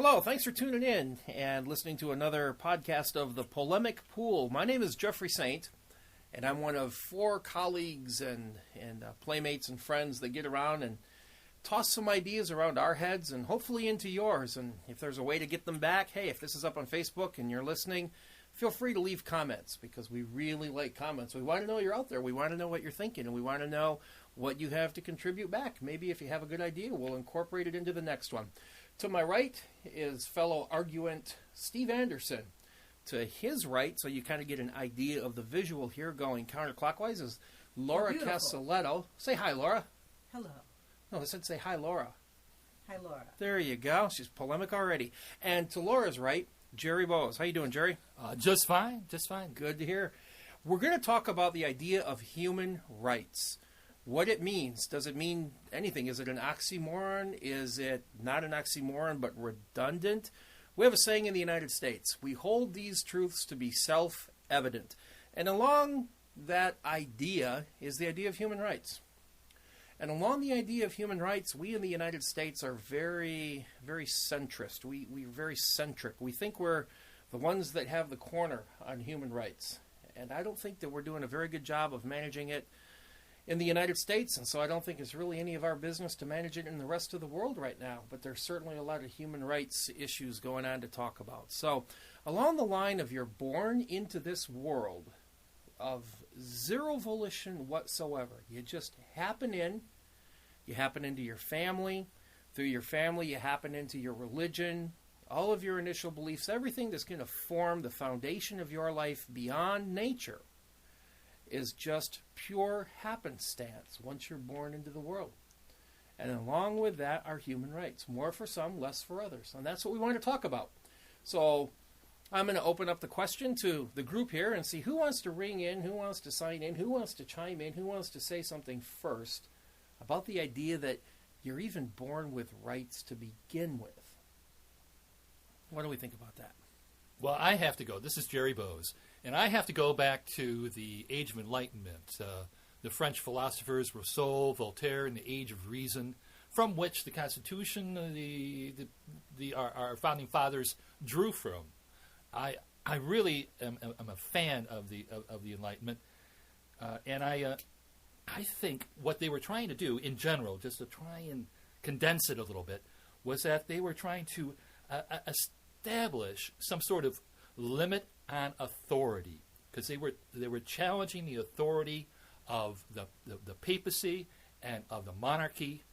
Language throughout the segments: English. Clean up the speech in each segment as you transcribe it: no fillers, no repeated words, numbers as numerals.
Hello, thanks for tuning in and listening to another podcast of the Polemic Pool. My name is Jeffrey Saint, and I'm one of four colleagues and playmates and friends that get around and toss some ideas around our heads and hopefully into yours. And if there's a way to get them back, hey, if this is up on Facebook and you're listening, feel free to leave comments because we really like comments. We want to know you're out there. We want to know what you're thinking, and we want to know what you have to contribute back. Maybe if you have a good idea, we'll incorporate it into the next one. To my right is fellow arguent Steve Anderson. To his right, so you kind of get an idea of the visual here going counterclockwise, is Laura Castelletto. Say hi, Laura. Hello. No, I said say hi, Laura. Hi, Laura. There you go. She's polemic already. And to Laura's right, Jerry Bowes. How you doing, Jerry? Just fine. Just fine. Good to hear. We're going to talk about the idea of human rights. What it means. Does it mean anything? Is it an oxymoron? Is it not an oxymoron but redundant? We have a saying in the United States. We hold these truths to be self-evident. And along that idea is the idea of human rights. And along the idea of human rights, we in the United States are very, very centrist. We're very centric. We think we're the ones that have the corner on human rights. And I don't think that we're doing a very good job of managing it in the United States, and so I don't think it's really any of our business to manage it in the rest of the world right now. But there's certainly a lot of human rights issues going on to talk about. So along the line of you're born into this world of zero volition whatsoever. You just happen in. You happen into your family. Through your family, you happen into your religion. All of your initial beliefs, everything that's going to form the foundation of your life beyond nature is just pure happenstance once you're born into the world. And along with that are human rights. More for some, less for others. And that's what we want to talk about. So I'm going to open up the question to the group here and see who wants to ring in, who wants to sign in, who wants to chime in, who wants to say something first about the idea that you're even born with rights to begin with. What do we think about that? Well, I have to go. This is Jerry Bowes. And I have to go back to the Age of Enlightenment, the French philosophers Rousseau, Voltaire, and the Age of Reason, from which the Constitution, our founding fathers drew from. I really am a fan of the Enlightenment, and I think what they were trying to do in general, just to try and condense it a little bit, was that they were trying to establish some sort of limit on authority, because they were challenging the authority of the papacy and of the monarchy,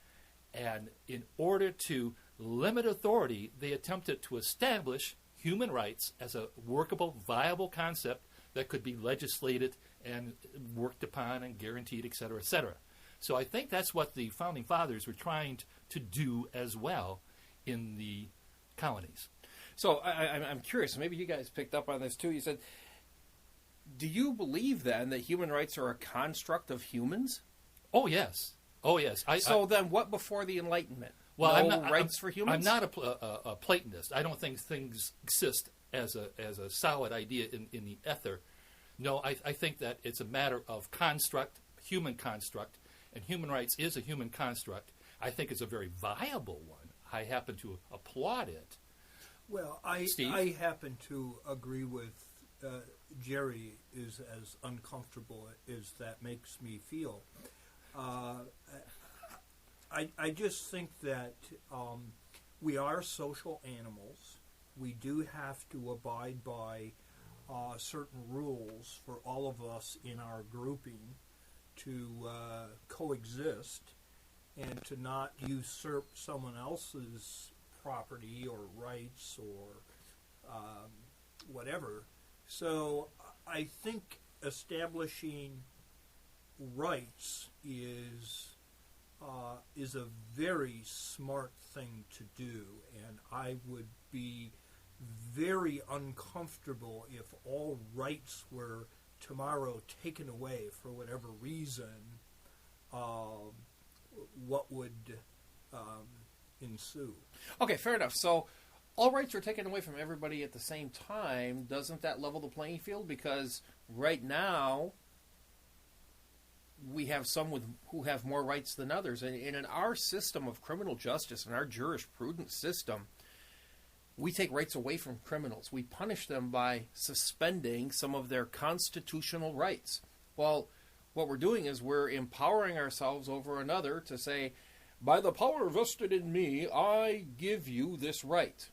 and in order to limit authority, they attempted to establish human rights as a workable, viable concept that could be legislated and worked upon and guaranteed, et cetera, et cetera. So I think that's what the founding fathers were trying to do as well in the colonies. So I'm curious, maybe you guys picked up on this too. You said, do you believe then that human rights are a construct of humans? Oh, yes. Oh, yes. Then what before the Enlightenment? Well, no rights for humans? I'm not a Platonist. I don't think things exist as a solid idea in the ether. No, I think that it's a matter of construct, human construct, and human rights is a human construct. I think it's a very viable one. I happen to applaud it. Well, I happen to agree with Jerry is as uncomfortable as that makes me feel. I just think that we are social animals. We do have to abide by certain rules for all of us in our grouping to coexist and to not usurp someone else's property or rights or whatever. So I think establishing rights is a very smart thing to do, and I would be very uncomfortable if all rights were tomorrow taken away for whatever reason. What would ensue? Okay, fair enough. So all rights are taken away from everybody at the same time. Doesn't that level the playing field? Because right now we have some who have more rights than others. And in our system of criminal justice, in our jurisprudence system, we take rights away from criminals. We punish them by suspending some of their constitutional rights. Well, what we're doing is we're empowering ourselves over another to say, by the power vested in me, I give you this right.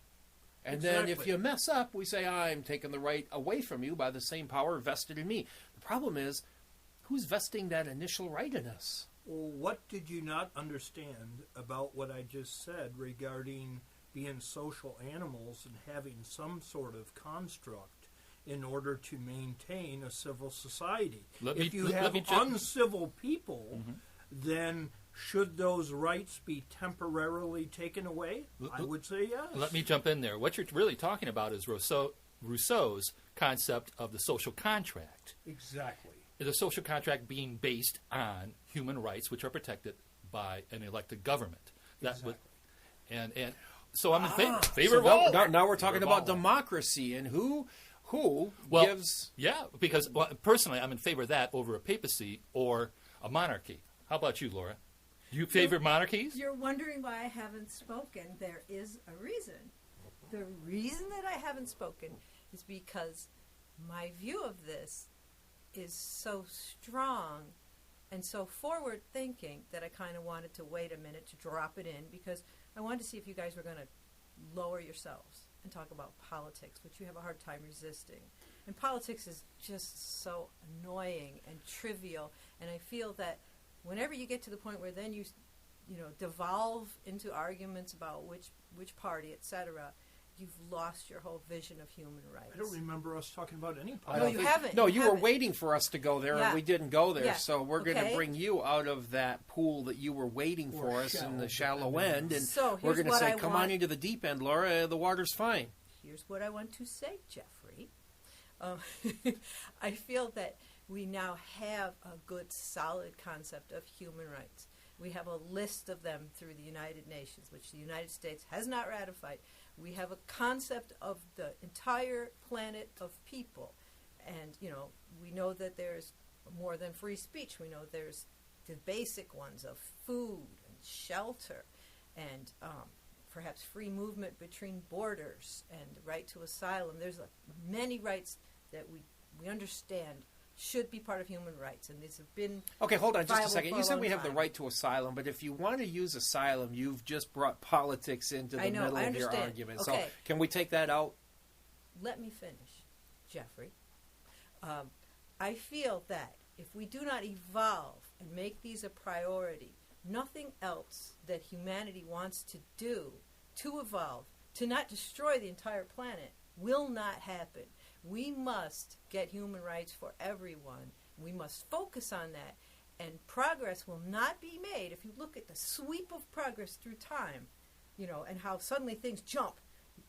And then if you mess up, we say, I'm taking the right away from you by the same power vested in me. The problem is, who's vesting that initial right in us? Well, what did you not understand about what I just said regarding being social animals and having some sort of construct in order to maintain a civil society? If you have uncivil people, then should those rights be temporarily taken away? I would say yes. Let me jump in there. What you're really talking about is Rousseau's concept of the social contract. Exactly. The social contract being based on human rights, which are protected by an elected government. So I'm in favor of all. Now we're talking about democracy and who gives. Yeah, because personally, I'm in favor of that over a papacy or a monarchy. How about you, Laura? Do you favor monarchies? You're wondering why I haven't spoken. There is a reason. The reason that I haven't spoken is because my view of this is so strong and so forward-thinking that I kind of wanted to wait a minute to drop it in, because I wanted to see if you guys were going to lower yourselves and talk about politics, which you have a hard time resisting. And politics is just so annoying and trivial, and I feel that whenever you get to the point where then you devolve into arguments about which party, etc., you've lost your whole vision of human rights. I don't remember us talking about any party. No, you haven't. No, you were waiting for us to go there, and we didn't go there. Yeah. So we're going to bring you out of that pool that you were waiting for us in the shallow end, and we're going to say, come on into the deep end, Laura. The water's fine. Here's what I want to say, Jeffrey. I feel that we now have a good, solid concept of human rights. We have a list of them through the United Nations, which the United States has not ratified. We have a concept of the entire planet of people. And, we know that there's more than free speech. We know there's the basic ones of food and shelter and perhaps free movement between borders and the right to asylum. There's many rights that we understand should be part of human rights, and these have been okay. Hold on just a second. You said we have the right to asylum, but if you want to use asylum, you've just brought politics into the middle of your argument. Okay. So can we take that out? Let me finish, Jeffrey. I feel that if we do not evolve and make these a priority, nothing else that humanity wants to do to evolve, to not destroy the entire planet, will not happen. We must get human rights for everyone. We must focus on that. And progress will not be made if you look at the sweep of progress through time, and how suddenly things jump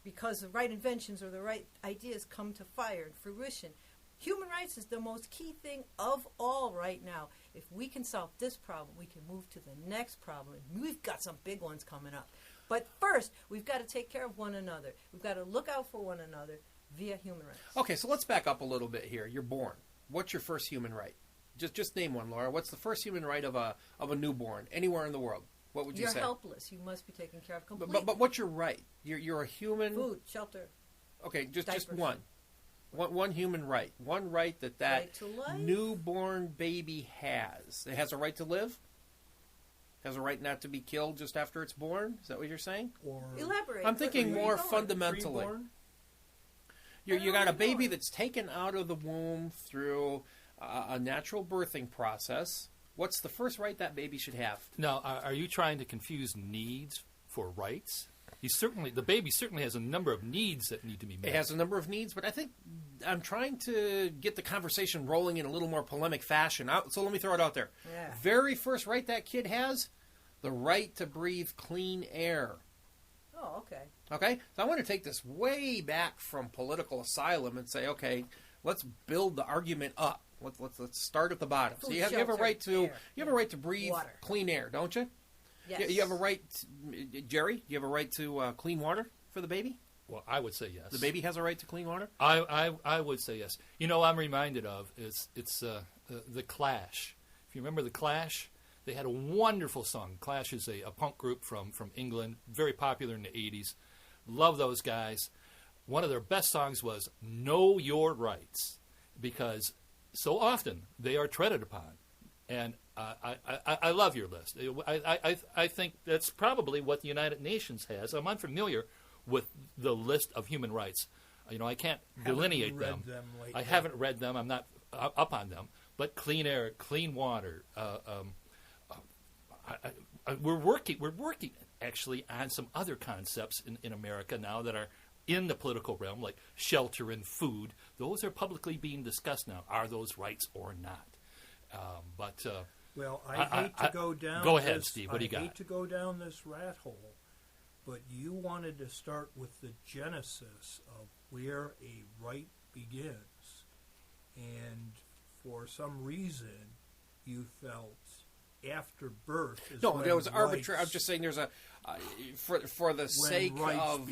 because the right inventions or the right ideas come to fire and fruition. Human rights is the most key thing of all right now. If we can solve this problem, we can move to the next problem. And we've got some big ones coming up. But first, we've got to take care of one another. We've got to look out for one another via human rights. Okay, so let's back up a little bit here. You're born. What's your first human right? Just name one, Laura. What's the first human right of a newborn anywhere in the world? What would you say? You're helpless. You must be taken care of completely. But what's your right? You're a human. Food, shelter. Okay, just one. One human right. One right that right to life. Newborn baby has. It has a right to live. Has a right not to be killed just after it's born. Is that what you're saying? Or elaborate. I'm thinking more fundamentally. You got a baby that's taken out of the womb through a natural birthing process. What's the first right that baby should have? Now, are you trying to confuse needs for rights? The baby certainly has a number of needs that need to be met. It has a number of needs, but I think I'm trying to get the conversation rolling in a little more polemic fashion. So let me throw it out there. Yeah. Very first right that kid has, the right to breathe clean air. Oh, okay. Okay? So I want to take this way back from political asylum and say, okay, let's build the argument up. Let's start at the bottom. Food, so you have a right to breathe water. Clean air, don't you? Yes. You have a right, Jerry. You have a right to clean water for the baby. Well, I would say yes. The baby has a right to clean water. I would say yes. I'm reminded of it's the Clash. If you remember the Clash, they had a wonderful song. Clash is a punk group from England, very popular in the 80s. Love those guys. One of their best songs was Know Your Rights, because so often they are treaded upon. And I love your list. I think that's probably what the United Nations has. I'm unfamiliar with the list of human rights. I can't delineate them. I haven't read them. I'm not up on them. But clean air, clean water. We're working actually on some other concepts in America now that are in the political realm, like shelter and food. Those are publicly being discussed now. Are those rights or not? Well, I hate to go down. Go ahead, Steve. What do you got? I hate to go down this rat hole, but you wanted to start with the genesis of where a right begins, and for some reason, you felt after birth. No, there was arbitrary. I'm just saying there's a for the sake of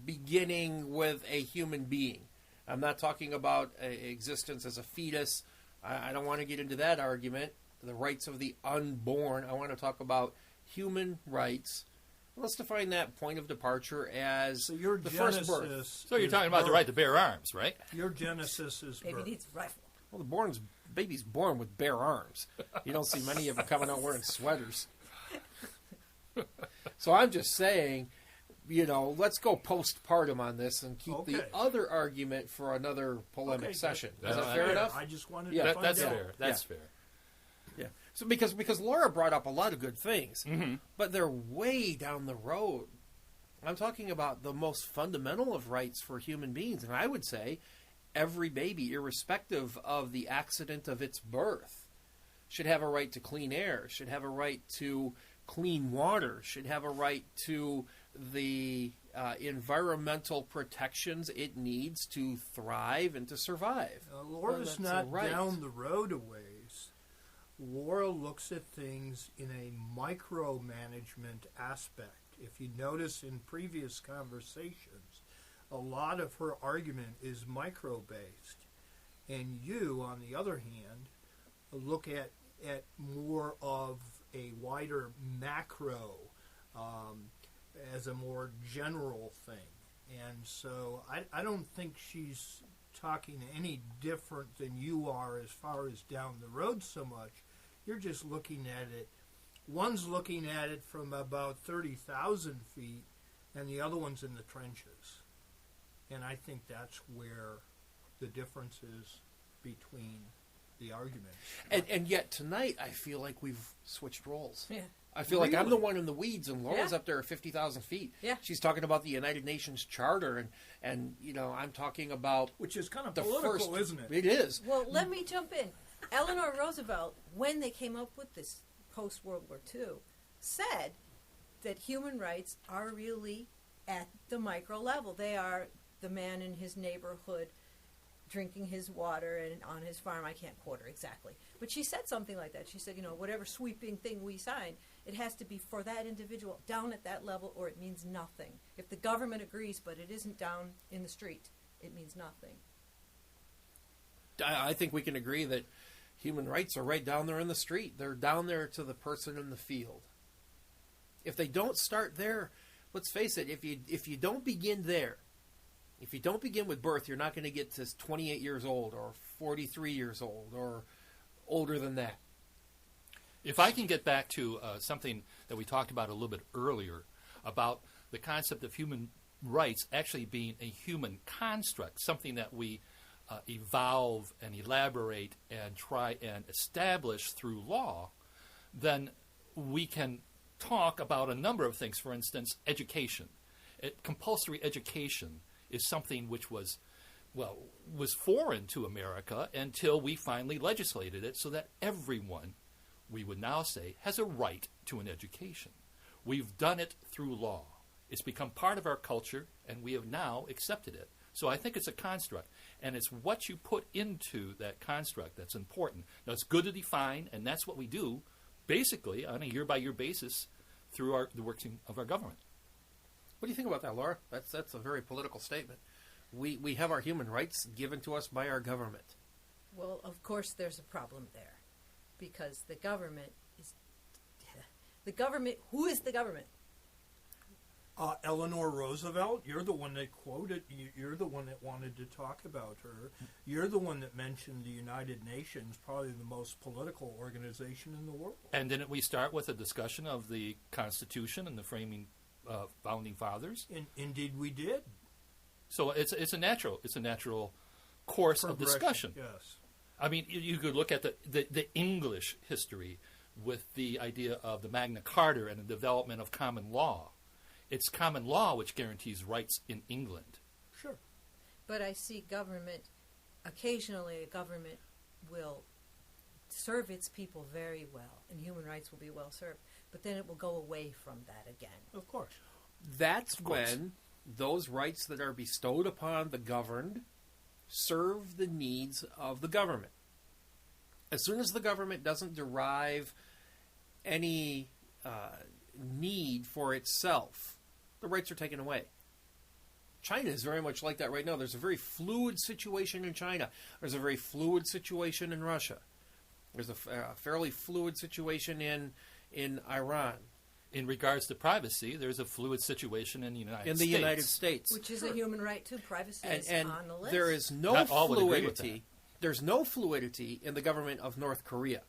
beginning with a human being. I'm not talking about existence as a fetus. I don't want to get into that argument. The rights of the unborn. I want to talk about human rights. Let's define that point of departure as the first birth. So you're talking about the right to bear arms, right? Your genesis is birth. Baby needs a rifle. Well, baby's born with bare arms. You don't see many of them coming out wearing sweaters. So I'm just saying, let's go postpartum on this and keep the other argument for another polemic session. Is that fair enough? I just wanted to find out. That's fair. That's fair. Yeah. So because Laura brought up a lot of good things, but they're way down the road. I'm talking about the most fundamental of rights for human beings, and I would say every baby, irrespective of the accident of its birth, should have a right to clean air, should have a right to clean water, should have a right to the environmental protections it needs to thrive and to survive. Laura's not down the road a ways. Laura looks at things in a micromanagement aspect. If you notice in previous conversations, a lot of her argument is micro-based. And you, on the other hand, look at more of a wider macro as a more general thing. And so I don't think she's talking any different than you are as far as down the road so much. You're just looking at it. One's looking at it from about 30,000 feet, and the other one's in the trenches. And I think that's where the difference is between the arguments. And yet tonight, I feel like we've switched roles. Yeah. I feel like I'm the one in the weeds, and Laura's up there at 50,000 feet. Yeah. She's talking about the United Nations Charter, and I'm talking about... Which is kind of political, isn't it? It is. Well, let me jump in. Eleanor Roosevelt, when they came up with this post-World War II, said that human rights are really at the micro level. They are the man in his neighborhood drinking his water and on his farm. I can't quote her exactly. But she said something like that. She said, whatever sweeping thing we sign, it has to be for that individual down at that level, or it means nothing. If the government agrees, but it isn't down in the street, it means nothing. I think we can agree that human rights are right down there in the street. They're down there to the person in the field. If they don't start there, let's face it, if you don't begin there, if you don't begin with birth, you're not going to get to 28 years old or 43 years old or older than that. If I can get back to something that we talked about a little bit earlier about the concept of human rights actually being a human construct, something that we evolve and elaborate and try and establish through law, then we can talk about a number of things. For instance, education. Compulsory education is something which was foreign to America until we finally legislated it so that everyone, we would now say, has a right to an education. We've done it through law. It's become part of our culture, and we have now accepted it. So I think it's a construct, and it's what you put into that construct that's important. Now, it's good to define, and that's what we do, basically, on a year-by-year basis through the working of our government. What do you think about that, Laura? That's a very political statement. We have our human rights given to us by our government. Well, of course there's a problem there, because the government, who is the government? Eleanor Roosevelt, you're the one that quoted, you're the one that wanted to talk about her. You're the one that mentioned the United Nations, probably the most political organization in the world. And didn't we start with a discussion of the Constitution and the framing founding fathers? Indeed, we did. So it's a natural course of discussion. Yes. I mean, you could look at the English history with the idea of the Magna Carta and the development of common law. It's common law which guarantees rights in England. Sure. But I see government, occasionally a government will serve its people very well, and human rights will be well served, but then it will go away from that again. Of course. That's when those rights that are bestowed upon the governed serve the needs of the government. As soon as the government doesn't derive any need for itself, the rights are taken away. China is very much like that right now. There's a very fluid situation in China. There's a very fluid situation in Russia. There's a fairly fluid situation in Iran. In regards to privacy, there's a fluid situation in the United States. In the United States. Which is a human right too. Privacy is And on the list. there is no Not all would agree with fluidity. There's no fluidity in the government of North Korea.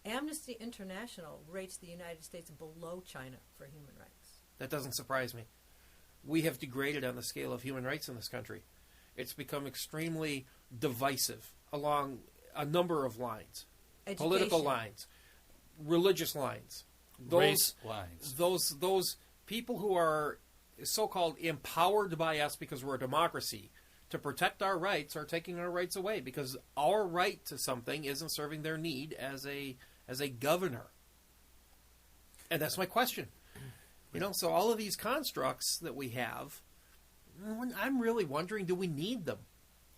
Amnesty International rates the United States below China for human rights. That doesn't surprise me. We have degraded on the scale of human rights in this country. It's become extremely divisive along a number of lines. Education. Political lines, religious lines. Race lines. Those people who are so-called empowered by us because we're a democracy to protect our rights are taking our rights away because our right to something isn't serving their need as a governor. And that's my question. So all of these constructs that we have, I'm really wondering, do we need them?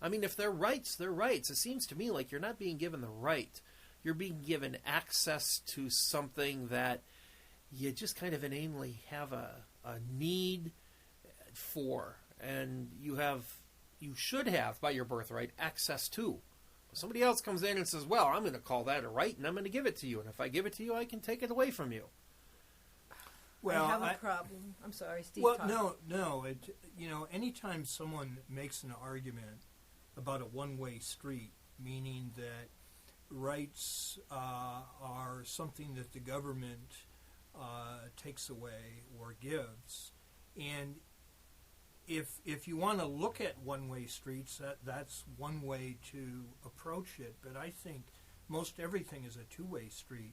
I mean, if they're rights, they're rights. It seems to me like you're not being given the right. You're being given access to something that you just kind of inanely have a need for, and you should have, by your birthright, access to. Somebody else comes in and says, well, I'm going to call that a right, and I'm going to give it to you. And if I give it to you, I can take it away from you. Well, I have a problem. I'm sorry, Steve. Well, talk. no. Anytime someone makes an argument about a one-way street, meaning that rights are something that the government takes away or gives, and if you want to look at one-way streets, that's one way to approach it. But I think most everything is a two-way street.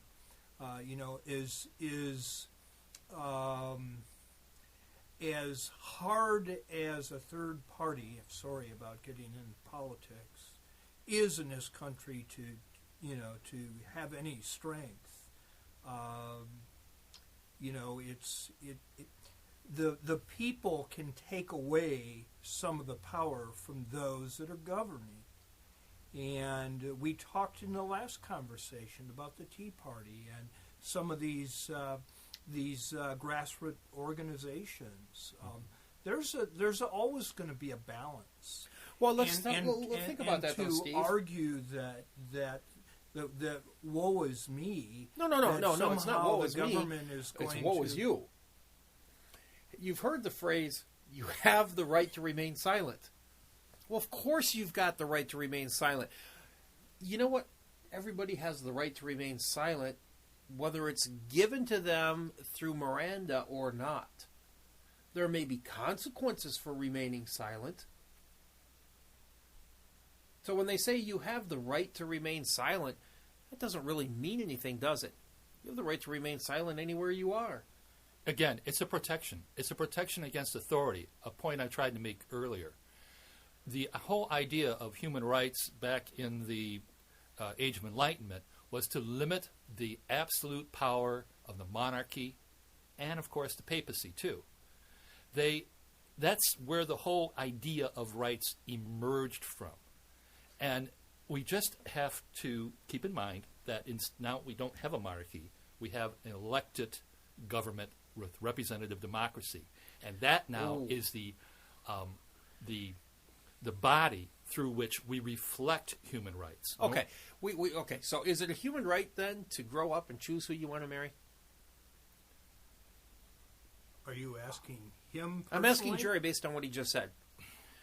As hard as a third party, sorry about getting into politics, is in this country to have any strength, the people can take away some of the power from those that are governing. And we talked in the last conversation about the Tea Party and some of these grassroots organizations. There's always going to be a balance. Well, let's think about that, though, Steve. To argue that woe is me. No. It's not woe is me. It's woe is you. You've heard the phrase, "You have the right to remain silent." Well, of course you've got the right to remain silent. You know what? Everybody has the right to remain silent, whether it's given to them through Miranda or not. There may be consequences for remaining silent. So when they say you have the right to remain silent, that doesn't really mean anything, does it? You have the right to remain silent anywhere you are. Again, it's a protection. It's a protection against authority, a point I tried to make earlier. The whole idea of human rights back in the Age of Enlightenment was to limit the absolute power of the monarchy and, of course, the papacy, too. That's where the whole idea of rights emerged from. And we just have to keep in mind that now we don't have a monarchy. We have an elected government with representative democracy. And that now is the body through which we reflect human rights. Okay. Okay. So is it a human right, then, to grow up and choose who you want to marry? Are you asking him I'm asking personally? Jerry based on what he just said.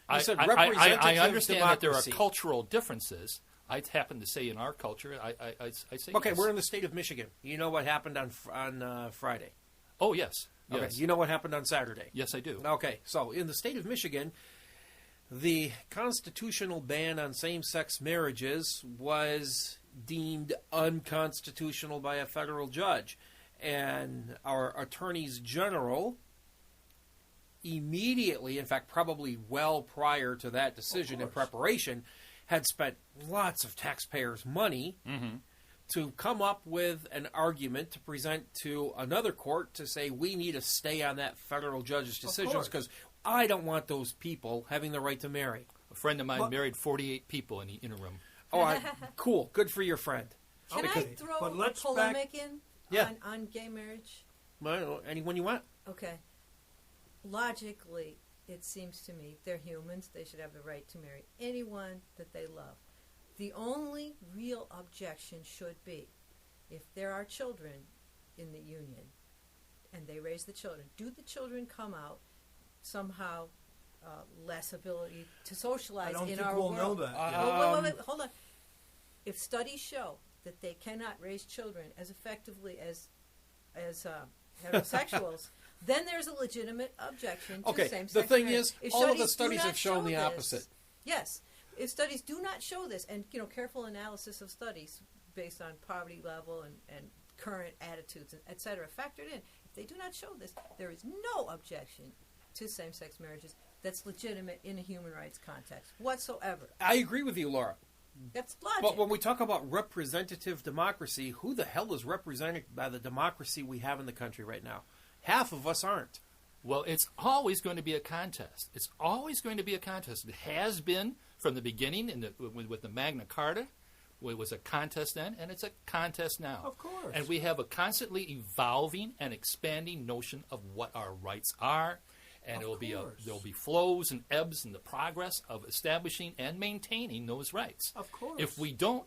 I, said I representative understand that there are democracy. cultural differences. I happen to say in our culture, I say Okay, yes. we're in the state of Michigan. You know what happened on Friday? Oh, yes. Okay. Yes. You know what happened on Saturday? Yes, I do. Okay, so in the state of Michigan, the constitutional ban on same-sex marriages was deemed unconstitutional by a federal judge. And our attorneys general immediately, in fact, probably well prior to that decision in preparation, had spent lots of taxpayers' money to come up with an argument to present to another court to say we need to stay on that federal judge's decisions because I don't want those people having the right to marry. A friend of mine married 48 people in the interim. Oh, cool. Good for your friend. Can I throw but a let's polemic in Yeah. on gay marriage? Well, anyone you want. Okay. Logically, it seems to me they're humans. They should have the right to marry anyone that they love. The only real objection should be if there are children in the union and they raise the children, do the children come out somehow less ability to socialize I don't in think our we'll world? know that. Wait, hold on. If studies show that they cannot raise children as effectively as heterosexuals, then there's a legitimate objection to Okay, same-sex the thing marriage. is, If all of the studies do studies not have shown show the this- opposite. Yes, if studies do not show this, and careful analysis of studies based on poverty level and current attitudes, et cetera, factored in, if they do not show this, there is no objection to same-sex marriages that's legitimate in a human rights context whatsoever. I agree with you, Laura. That's logic. But when we talk about representative democracy, who the hell is represented by the democracy we have in the country right now? Half of us aren't. Well, it's always going to be a contest. It's always going to be a contest. It has been from the beginning with the Magna Carta. It was a contest then, and it's a contest now. Of course. And we have a constantly evolving and expanding notion of what our rights are. And Of course. there'll be flows and ebbs in the progress of establishing and maintaining those rights. Of course. If we don't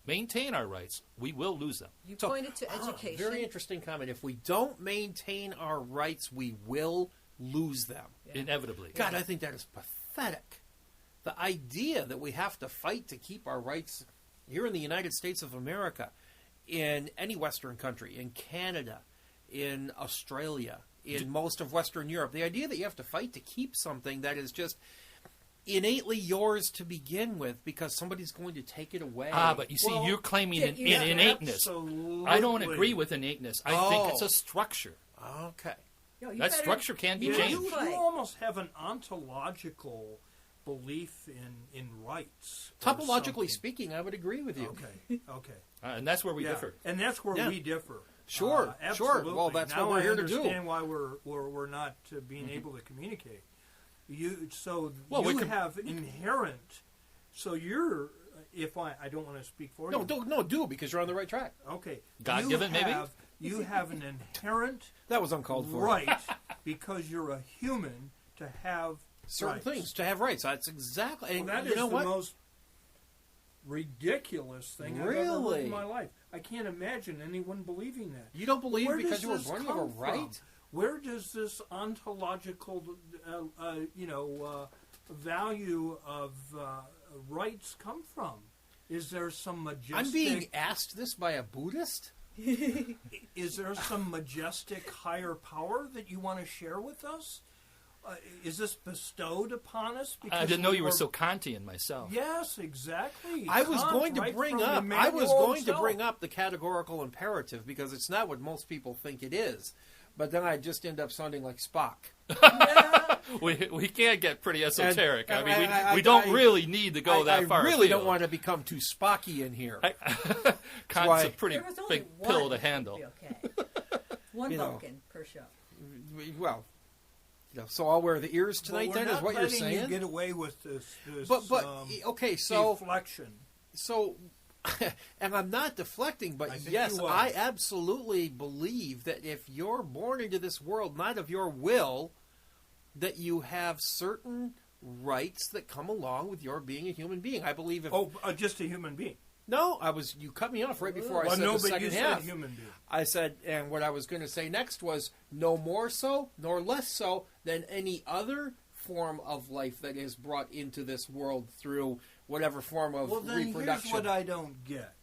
maintain our rights, we will lose them. You pointed to education. Very interesting comment. If we don't maintain our rights, we will lose them. Yeah. Inevitably. God, I think that is pathetic. The idea that we have to fight to keep our rights here in the United States of America, in any Western country, in Canada, in Australia, in most of Western Europe, the idea that you have to fight to keep something that is just innately yours to begin with because somebody's going to take it away. But you see, Well, you're claiming an yeah, innateness. Absolutely. I don't agree with innateness. I think it's Oh. a structure. Okay. You That better- structure can be You, changed. you Right. almost have an ontological belief in rights. or Topologically something. speaking, I would agree with you. Okay. And that's where we Yeah. differ. And that's where Yeah. we differ. Sure, sure. Absolutely. Well, that's now what we're here to I do. understand why we're not being able to communicate. You Well, we you could- have inherent. So you're. If I don't want to speak for No, you. do because you're on the right track. Okay. God-given, maybe? You have an inherent That was uncalled for. right because you're a human to have Certain rights. things to have rights. That's exactly. Well, And that you is know the what? most ridiculous thing I've ever heard Really? in my life. I can't imagine anyone believing that. You don't believe Where because does you were this born you have a come from? right? Where does this ontological, value of rights come from? Is there some majestic? I'm being asked this by a Buddhist. Is there some majestic higher power that you want to share with us? Is this bestowed upon us? I didn't know you were so Kantian myself. Yes, exactly. I was Kant, going to right bring from up. I was Emmanuel going to himself. bring up the categorical imperative because it's not what most people think it is. But then I just end up sounding like Spock. We can't get pretty esoteric. And- I mean, I- we don't I- really need to go that far. I really afield. don't want to become too Spocky in here. Kant's why- a pretty There was only big one pill to that handle. would be okay. One You know. Vulcan per show. Well, so I'll wear the ears But tonight. we're Then not is what you're letting saying. You get away with this but okay, so deflection. and I'm not deflecting, but I think yes, you are. I absolutely believe that if you're born into this world not of your will, that you have certain rights that come along with your being a human being. I believe if Just a human being. No, you cut me off right before I Well, said no, the but second you half. said human being. I said, and what I was going to say next was no more so, nor less so than any other form of life that is brought into this world through whatever form of Well, then reproduction. here's what I don't get.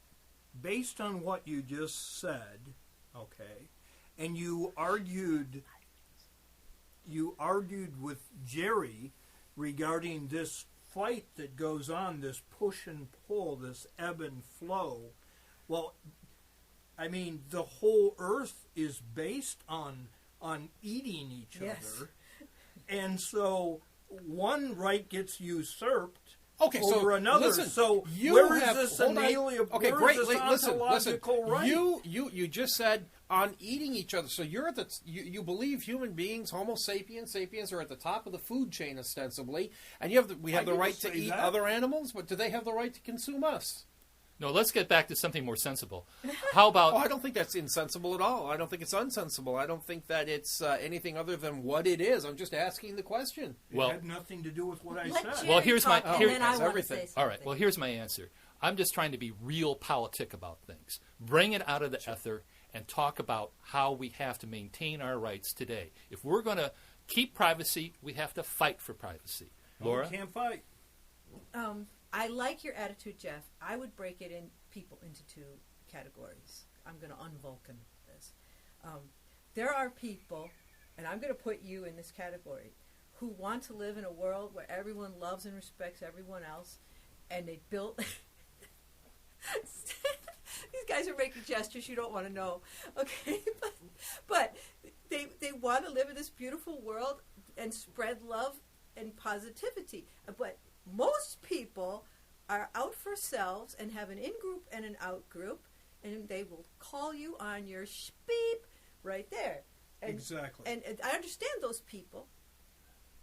Based on what you just said, okay, and you argued with Jerry regarding this fight that goes on, this push and pull, this ebb and flow. Well, I mean, the whole earth is based on eating each Yes. other. And so one right gets usurped Okay, so over another. listen, so you where is have, this hold on. inalienable? Okay, where great. is this Listen. ontological right? You just said on eating each other. So you're at the you believe human beings, Homo sapiens are at the top of the food chain ostensibly, and we have I the didn't right to say eat that. other animals, but do they have the right to consume us? No, let's get back to something more sensible. How about Oh, I don't think that's insensible at all. I don't think it's unsensible. I don't think that it's anything other than what it is. I'm just asking the question. It Well- had nothing to do with what I Let said. Jerry Well, here's my- talk, here- and then I That's want to everything. say something. All right, well, here's my answer. I'm just trying to be real politic about things. Bring it out of the ether and talk about how we have to maintain our rights today. If we're going to keep privacy, we have to fight for privacy. Laura? You can't fight. I like your attitude, Jeff. I would break people into two categories. I'm going to unvulcan this. There are people, and I'm going to put you in this category, who want to live in a world where everyone loves and respects everyone else, and they built... These guys are making gestures you don't want to know. Okay, but they want to live in this beautiful world and spread love and positivity. But most people are out for selves and have an in-group and an out-group, and they will call you on your beep right there. And, Exactly. And I understand those people.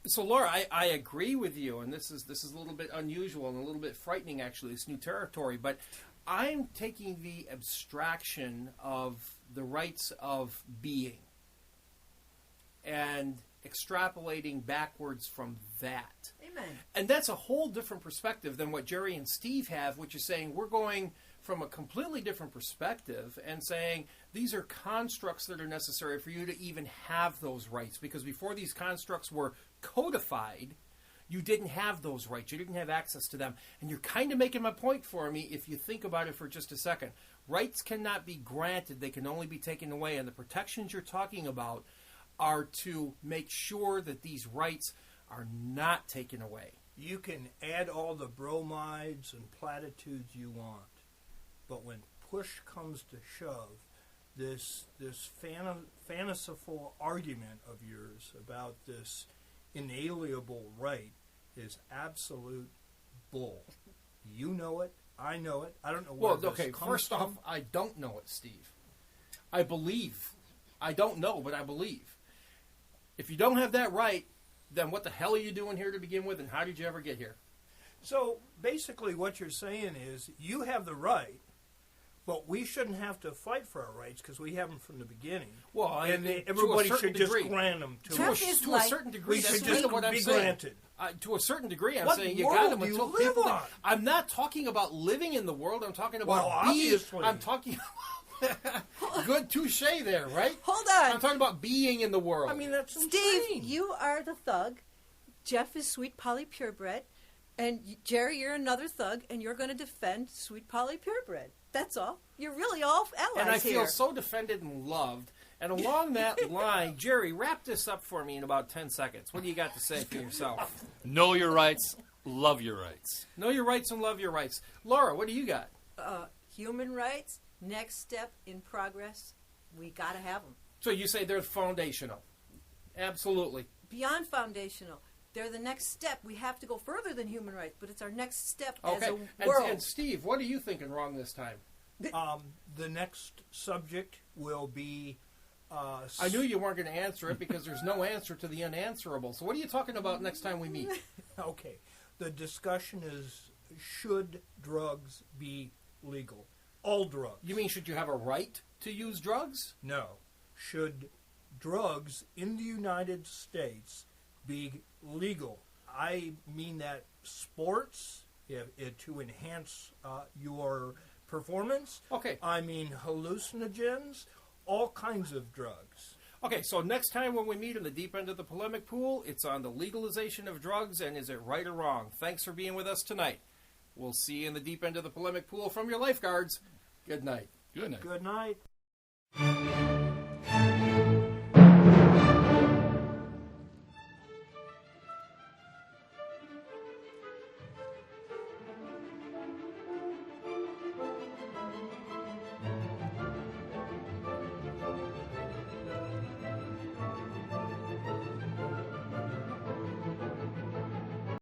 So, Laura, I agree with you, and this is a little bit unusual and a little bit frightening, actually. It's new territory, but I'm taking the abstraction of the rights of being and extrapolating backwards from that. Amen. And that's a whole different perspective than what Jerry and Steve have, which is saying we're going from a completely different perspective and saying these are constructs that are necessary for you to even have those rights. Because before these constructs were codified, you didn't have those rights. You didn't have access to them. And you're kind of making my point for me if you think about it for just a second. Rights cannot be granted. They can only be taken away. And the protections you're talking about are to make sure that these rights are not taken away. You can add all the bromides and platitudes you want, but when push comes to shove, this fanciful argument of yours about this inalienable right is absolute bull. You know it. I know it. I don't know where Well, this okay, comes first from. off, I don't know it, Steve. I believe. I don't know, but I believe. If you don't have that right, then what the hell are you doing here to begin with, and how did you ever get here? So basically what you're saying is you have the right, but we shouldn't have to fight for our rights because we have them from the beginning. Well, and to a everybody certain should just degree. grant them to Jeff us. is To like a certain degree, we that's should kind just of what I'm be saying. granted. To a certain degree, I'm What saying you world got them do you until live people. on? I'm not talking about living in the world. I'm talking about Well, being. obviously. I'm talking. Good touche there, right? Hold I'm on. talking about being in the world. I mean, that's Steve, insane. you are the thug. Jeff is Sweet Polly Purebred. And Jerry, you're another thug, and you're going to defend Sweet Polly Purebred. That's all. You're really all allies and I here. feel so defended and loved. And along that line, Jerry, wrap this up for me in about 10 seconds. What do you got to say for yourself? Know your rights, love your rights. Know your rights and love your rights. Laura, what do you got? Human rights, next step in progress. We got to have them. So you say they're foundational. Absolutely. Beyond foundational. They're the next step. We have to go further than human rights, but it's our next step as Okay. a world. And Steve, what are you thinking wrong this time? The next subject will be... I knew you weren't going to answer it because there's no answer to the unanswerable. So what are you talking about next time we meet? Okay. The discussion is, should drugs be legal? All drugs. You mean should you have a right to use drugs? No. Should drugs in the United States be legal? I mean that sports to enhance your performance. Okay. I mean, hallucinogens, all kinds of drugs. Okay, so next time when we meet in the deep end of the polemic pool, it's on the legalization of drugs and is it right or wrong? Thanks for being with us tonight. We'll see you in the deep end of the polemic pool from your lifeguards. Good night. Good night. Good night.